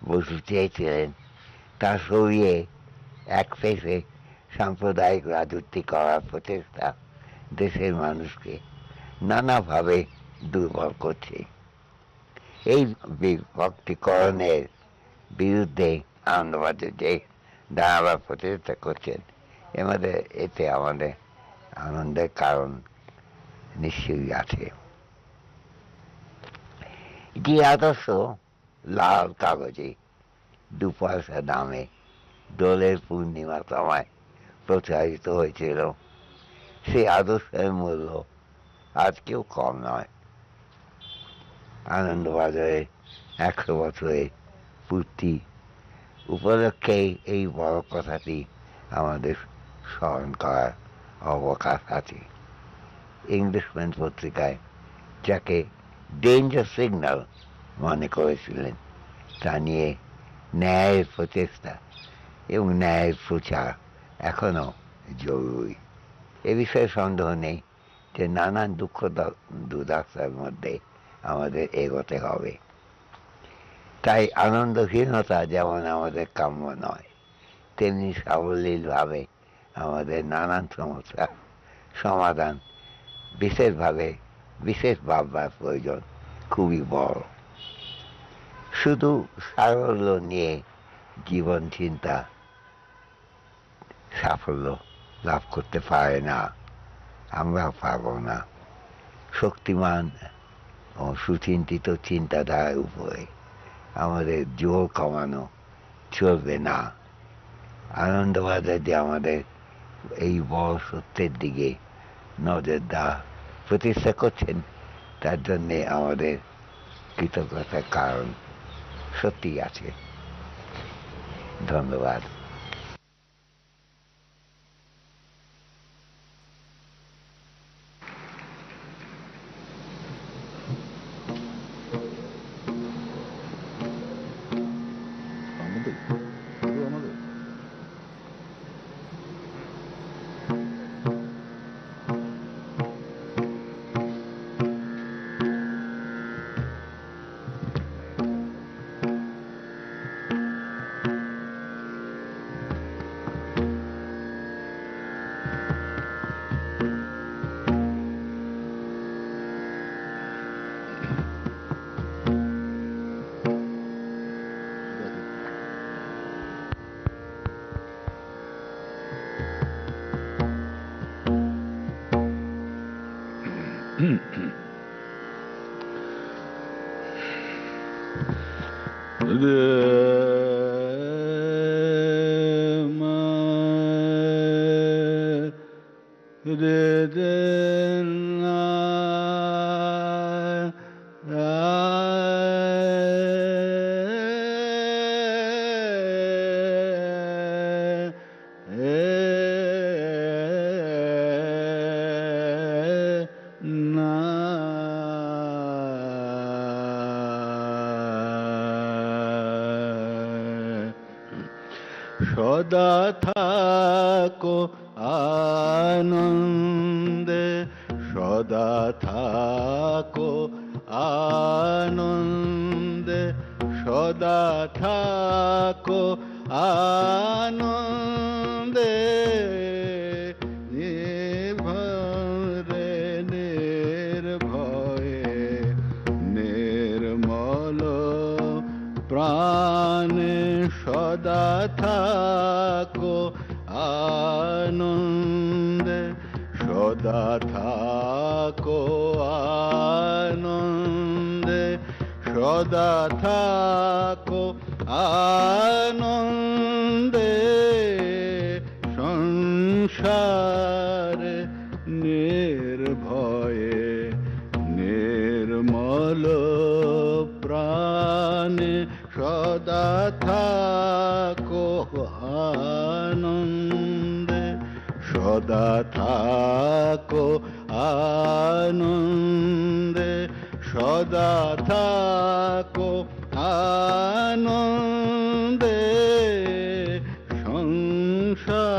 বসু চেয়েছিলেন, তা সরিয়ে এক পেশে সাম্প্রদায়িক রাজত্ব করার প্রচেষ্টা দেশের মানুষকে নানাভাবে দুর্বল করছে। এই বিভক্তিকরণের বিরুদ্ধে আনন্দবাজার যে দাঁড়াবার প্রচেষ্টা করছেন, এতে আমাদের আনন্দের কারণ নিশ্চয়ই আছে। যে আদর্শ লাল কাগজে 2 পয়সা দামে দোলের পূর্ণিমা সময় প্রচারিত হয়েছিল, সেই আদর্শের মূল্য আজকেও কম নয়। আনন্দবাজারে 100 বছরের পূর্তি উপলক্ষে এই বড় কথাটি আমাদের স্মরণ করার অবকাশ আছে। ইংলিশম্যান পত্রিকায় যাকে ডেঞ্জার সিগন্যাল মনে করেছিলেন, তা নিয়ে ন্যায়ের প্রচেষ্টা এবং ন্যায়ের প্রচার এখনো জরুরি। এ বিষয়ে সন্দেহ নেই যে নানান দুঃখ দুর্দশার মধ্যে আমাদের এগোতে হবে। তাই আনন্দহীনতা যেমন আমাদের কাম্য নয়, তেমনি সাবলীলভাবে আমাদের নানান সমস্যার সমাধান বিশেষ ভাববার প্রয়োজন খুবই বড়। শুধু সারল্য নিয়ে জীবন চিন্তা সাফল্য লাভ করতে পারে না, আমরাও পারব না। শক্তিমান ও সুচিন্তিত চিন্তাধারার উপরে আমাদের জোর কমানো চলবে না। আনন্দবাজার যে আমাদের এই বড় সত্যের দিকে নজর দেওয়া প্রতিষ্ঠা করছেন, তার জন্যে আমাদের কৃতজ্ঞতার কারণ সত্যিই আছে। ধন্যবাদ। সদা থাকো আনন্দে, সদা থাকো আনন্দে, সদা থাকো আনন্দে, নির্ভরে নির্ভয়ে নির্মল প্রাণে সদা থাকো আনন্দে, সদা থাকো আনন্দে, সদা থাকো আনন্দে, সংসারে নির্ভয়ে নির্মল প্রাণে সদা থাকো আনন্দে, সদা থাকো আনন্দে, সদা থাকো আনন্দে, সংসারে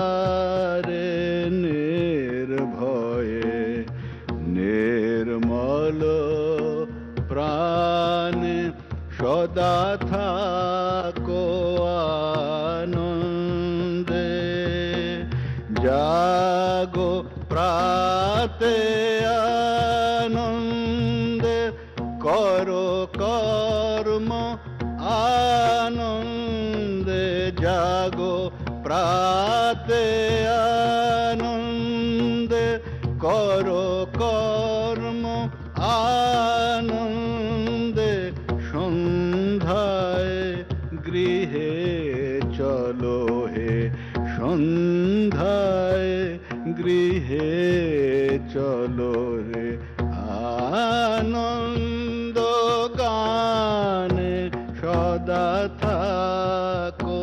নির্ভয়ে নির্মল প্রাণে সদা থাকো আনন্দে। জাগো প্রাতে আনন্দে, করো কর্ম আনন্দে, জাগো প্রাতে আনন্দে, করো কর্ম আনন্দে, সন্ধ্যায় গৃহে চলো হে, সন্ধ্যায় গৃহে চলো রে, আনন্দ গানে সদা থাকো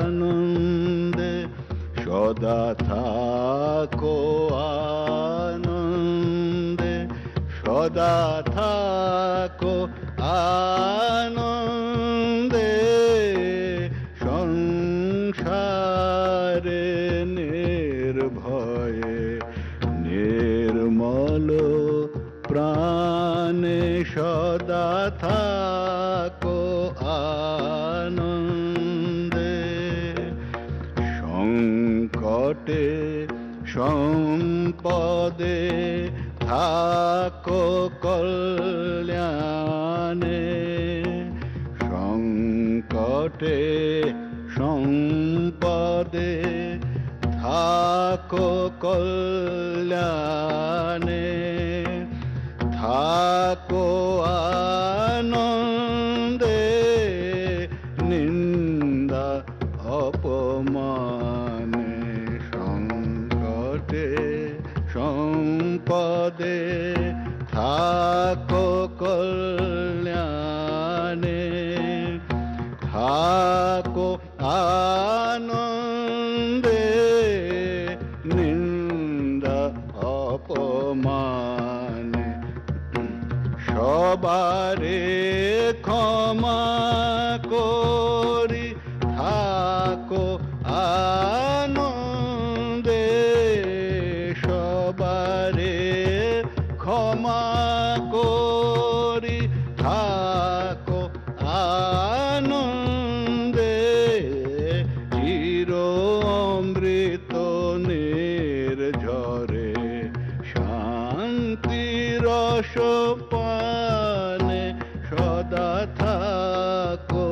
আনন্দে, সদা থাকো আনন্দে, সদা থাকো আনন্দে, সংসারে নির্ভয়ে নির্মল প্রাণে সদা থাকো আনন্দে। সংকটে সম্পদে থাকো কল্যাণে, সংকটে সম্পদে থাকো কল্যাণে, থাকো আনন্দে, নিন্দা অপমানে, সংকটে সম্পদে থাকো কল্যাণে, থাকো আনন্দে, নিন্দা অপমানে, সবারে ক্ষমা করি থাকো আনন্দে, সবারে ক্ষমা করি থাকো আনন্দে, চির অমৃত নির্ঝরে শান্তি রস পানে সদা থাকো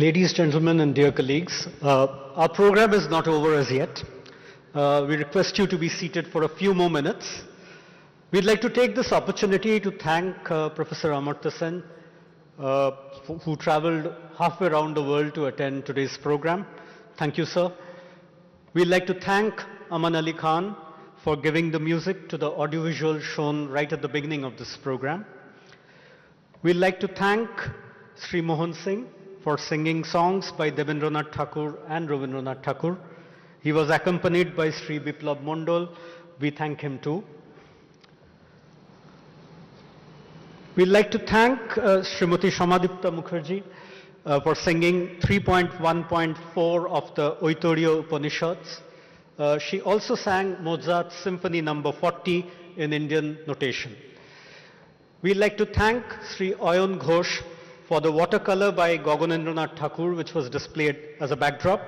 Ladies, gentlemen, and dear colleagues, our program is not over as yet. We request you to be seated for a few more minutes. We'd like to take this opportunity to thank Professor Amartya Sen, who traveled halfway around the world to attend today's program. Thank you, sir. We'd like to thank Aman Ali Khan for giving the music to the audiovisual shown right at the beginning of this program. We'd like to thank Sri Mohan Singh for singing songs by Debendranath Thakur and Rabindranath Thakur. He was accompanied by Sri Biplab Mondal. We thank him too. We'd like to thank Srimati Shamadipta Mukherjee for singing 3.1.4 of the Oitorio Upanishads. She also sang Mozart's Symphony No. 40 in Indian notation. We'd like to thank Sri Ayon Ghosh for the watercolor by Gaganendranath Thakur, which was displayed as a backdrop.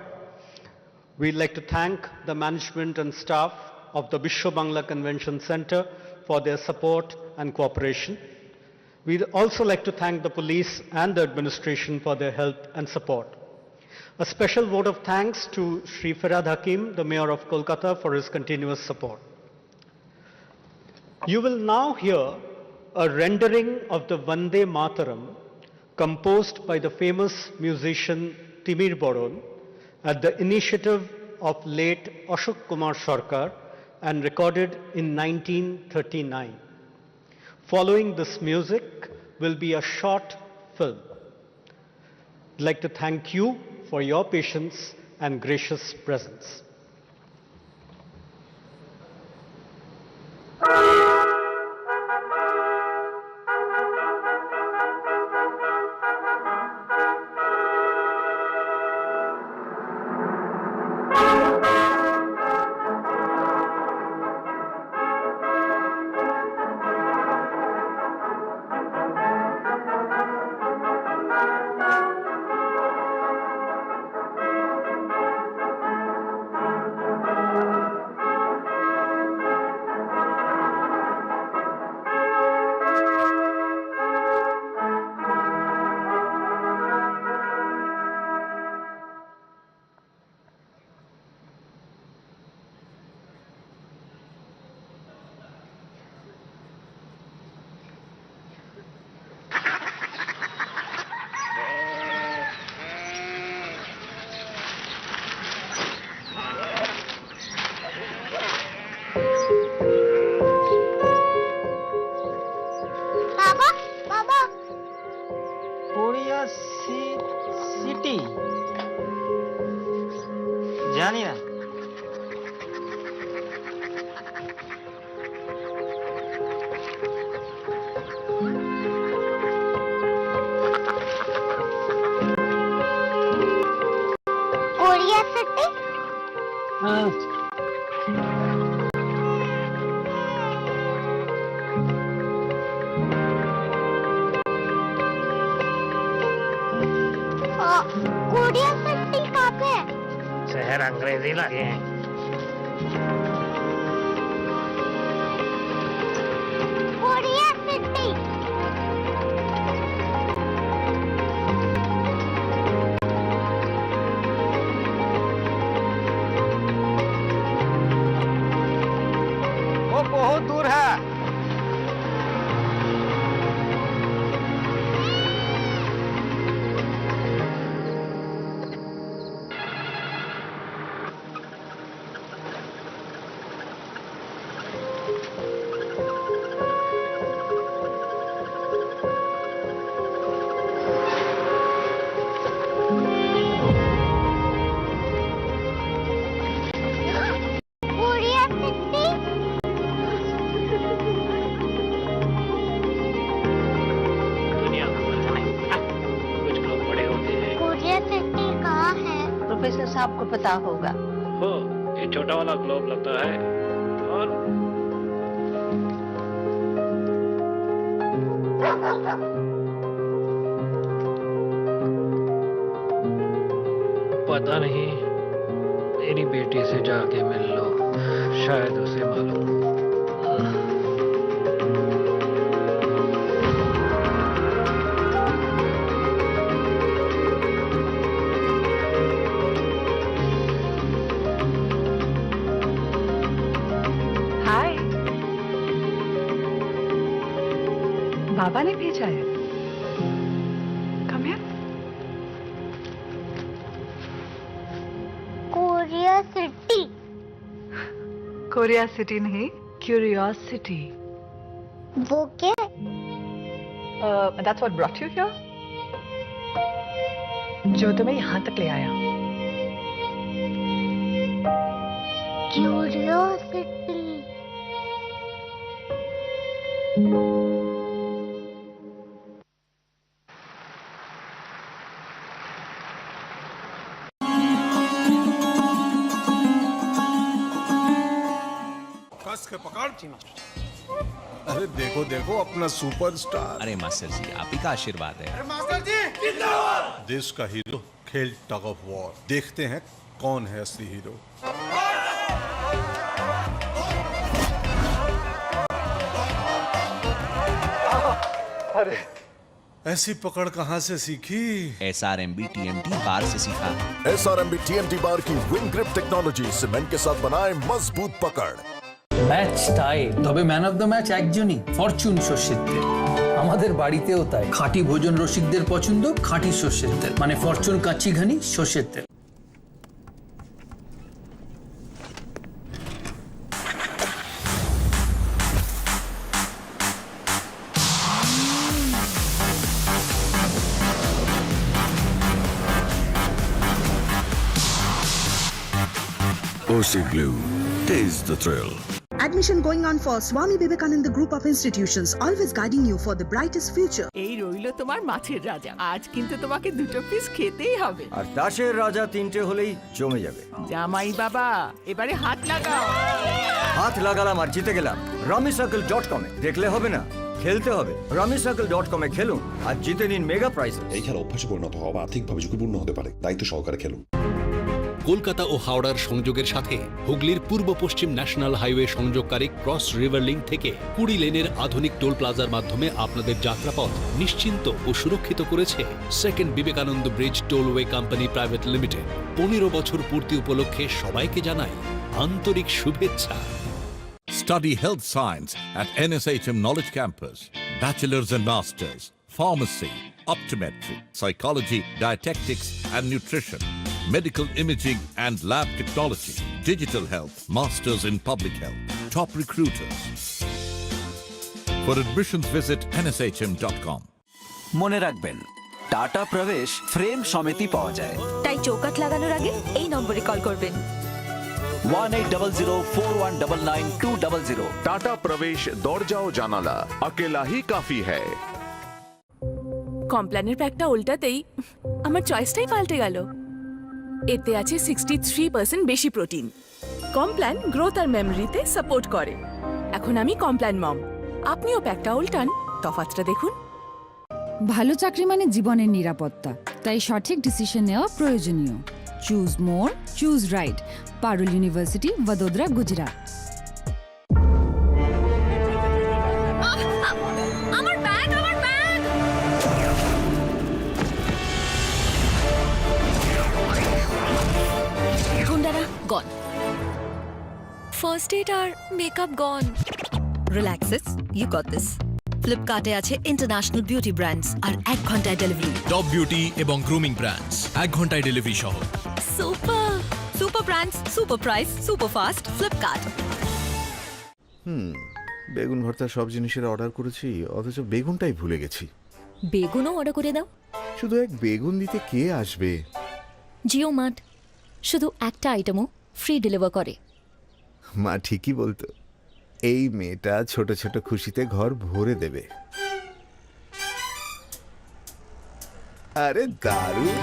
We'd like to thank the management and staff of the Vishwa Bangla Convention Center for their support and cooperation. We'd also like to thank the police and the administration for their help and support. A special vote of thanks to Sri Farhad Hakim, the Mayor of Kolkata, for his continuous support. You will now hear a rendering of the Vande Mataram composed by the famous musician Timir Boron at the initiative of late Ashok Kumar Sarkar and recorded in 1939. Following this music will be a short film. I'd like to thank you for your patience and gracious presence. City জানি না Korea city Korea city कहाँ पे है? शहर अंग्रेजी लगे हैं Korea city वो बहुत दूर है कोरिया सिटी दुनिया कुछ लोग बड़े होते हैं कोरिया सिटी कहाँ है? प्रोफेसर साहब को पता होगा। हो ये छोटा वाला ग्लोब लगता है और पता नहीं मेरी बेटी से जाके मिल लो शायद उसे मालूम हो। पापा ने भेजा है। Come here. Korea city. Korea city नहीं, क्यूरियोसिटी। वो क्या? That's what brought you here? जो तुम्हें यहाँ तक ले आया। क्यूरियोसिटी। कस के पकड़। अरे देखो देखो अपना सुपरस्टार। अरे मास्टर जी, आप ही का आशीर्वाद है। अरे मास्टर जी जिंदाबाद। देश का हीरो खेल टग ऑफ वॉर। देखते हैं कौन है असली हीरो। अरे ऐसी पकड़ कहां से सीखी? SRMB TMT बार से सीखा। SRMB TMT बार की विंग ग्रिप टेक्नोलॉजी सीमेंट के साथ बनाए मजबूत पकड़। ম্যাচ টাই, তবে ম্যান অফ দ্য ম্যাচ একজনই, ফরচুন সর্ষের তেল। আমাদের বাড়িতেও তাই। খাঁটি ভোজন রসিকদের পছন্দ খাঁটি সর্ষের তেল, মানে ফরচুন কাচ্চি ঘানি সর্ষের তেল। OC Glue, taste the thrill. Admission going on for Swami Vivekananda Group of Institutions, always guiding you for the brightest future. এই রইল তোমার মাছের রাজা। আজ কিন্তু তোমাকে দুটো পিস খেতেই হবে। আর দাসের রাজা তিনটে হলেই জমে যাবে। জামাই বাবা, এবারে হাত লাগাও। হাত লাগালাম আর জিতে গেলাম। rummycircle.com এ দেখলে হবে না, খেলতে হবে। rummycircle.com এ খেলুন আর জিতে নিন মেগা প্রাইজ। এই খেলা অভ্যাসে পরিণত হওয়া আর্থিকভাবে ঝুঁকিপূর্ণ হতে পারে, দায়িত্ব সহকারে খেলুন। কলকাতা ও হাওড়ার সংযোগের সাথে হুগলির পূর্ব পশ্চিম ন্যাশনাল হাইওয়ে সংযোগকারী ক্রস রিভার লিংক থেকে 20 লেনের আধুনিক টোল প্লাজার মাধ্যমে আপনাদের যাত্রাপথ নিশ্চিন্ত ও সুরক্ষিত করেছে second Vivekananda bridge tollway company private limited. 15 বছর পূর্তি উপলক্ষে সবাইকে জানাই আন্তরিক শুভেচ্ছা। Study health science at NSHM Knowledge Campus. Bachelor's and Masters, Pharmacy, Optometry, Psychology, Dietetics and Nutrition, Medical Imaging and Lab Technology, Digital Health, Masters in Public Health. Top recruiters. For admissions visit nshm.com. মনে রাখবেন, tata প্রবেশ frame সমেতই পাওয়া যায়। তাই চৌকাঠ লাগানোর আগে এই নম্বরে কল করবেন। 180041999200। टाटा प्रवेश दरजा ও জানালা अकेला ही काफी है। কমপ্ল্যানের প্যাকটা উল্টাতেই আমার চয়েসটাই পাল্টে গেল। এতে আছে 63% বেশি প্রোটিন। কমপ্ল্যান গ্রোথ আর মেমোরিতে সাপোর্ট করে। এখন আমি কমপ্ল্যান মম। আপনিও প্যাকটা উল্টান, তফাৎটা দেখুন। ভালো চাকরি মানে জীবনের নিরাপত্তা, তাই সঠিক ডিসিশন নেওয়া প্রয়োজনীয়। Choose more, choose right. Parul university, Vadodara, Gujarat. আমার ব্যাগ, আমার ব্যাগ। গুন্ডারা গন। ফার্স্ট এড আর makeup gone. Relaxes, you got this. ফ্লিপকার্টে আছে ইন্টারন্যাশনাল বিউটি ব্র্যান্ডস আর 1 ঘন্টায় ডেলিভারি। টপ বিউটি এবং গ্রুমিং ব্র্যান্ডস 1 ঘন্টায় ডেলিভারি সহ। Super super brands, super price, super fast, Flipkart. বেগুন ভর্তা সব জিনিসের অর্ডার করেছি, অথচ বেগুনটাই ভুলে গেছি। বেগুনও অর্ডার করে দাও। শুধু এক বেগুন দিতে কে আসবে? জিও মার্ট শুধু একটা আইটেমও ফ্রি ডেলিভার করে। মা ঠিকই বলতো, এই মেয়েটা ছোট ছোট খুশিতে ঘর ভরে দেবে। আরে দারুণ।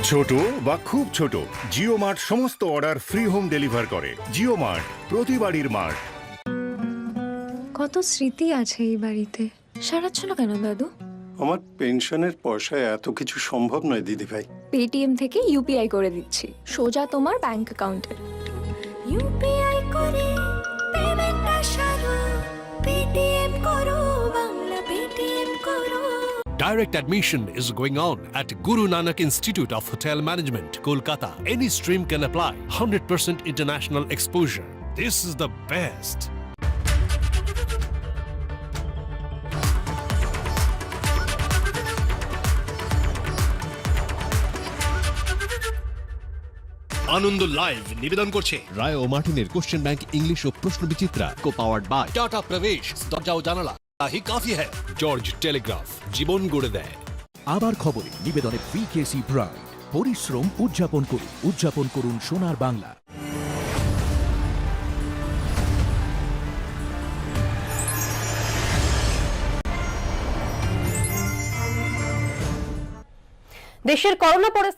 ছোট বা খুব ছোট, জিও মার্ট সমস্ত অর্ডার ফ্রি হোম ডেলিভার করে। জিও মার্ট, প্রতি বাড়ির মার্ট। কত স্মৃতি আছে এই বাড়িতে। সারাচ্ছ না কেন দাদু? আমার পেনশনের পয়সায় এত কিছু সম্ভব নয় দিদি ভাই। পেটিএম থেকে ইউপিআই করে দিচ্ছি, সোজা তোমার ব্যাংক অ্যাকাউন্টে। ইউপিআই করে পেমেন্টটা সারো, পেটিএম করো, বাংলা পেটিএম করো। Direct admission is going on at Guru Nanak Institute of Hotel Management, Kolkata. Any stream can apply. 100% international exposure. This is the best. Ananda live নিবেদন করছে রায় ও মার্টিনের কোশ্চেন ব্যাংক ইংলিশ ও প্রশ্ন বিচিত্রা কো পাওয়ার্ড বাই টাটা প্রবেশ দরজা ও জানালা হি কাফি হ্যায় George Telegraph জীবন গড়ে দেয়। আবার খবরে নিবেদনে বিকেসি ব্রান্ড পরিশ্রম উদযাপন করুন সোনার বাংলা। দেশের করোনা পরিস্থিতি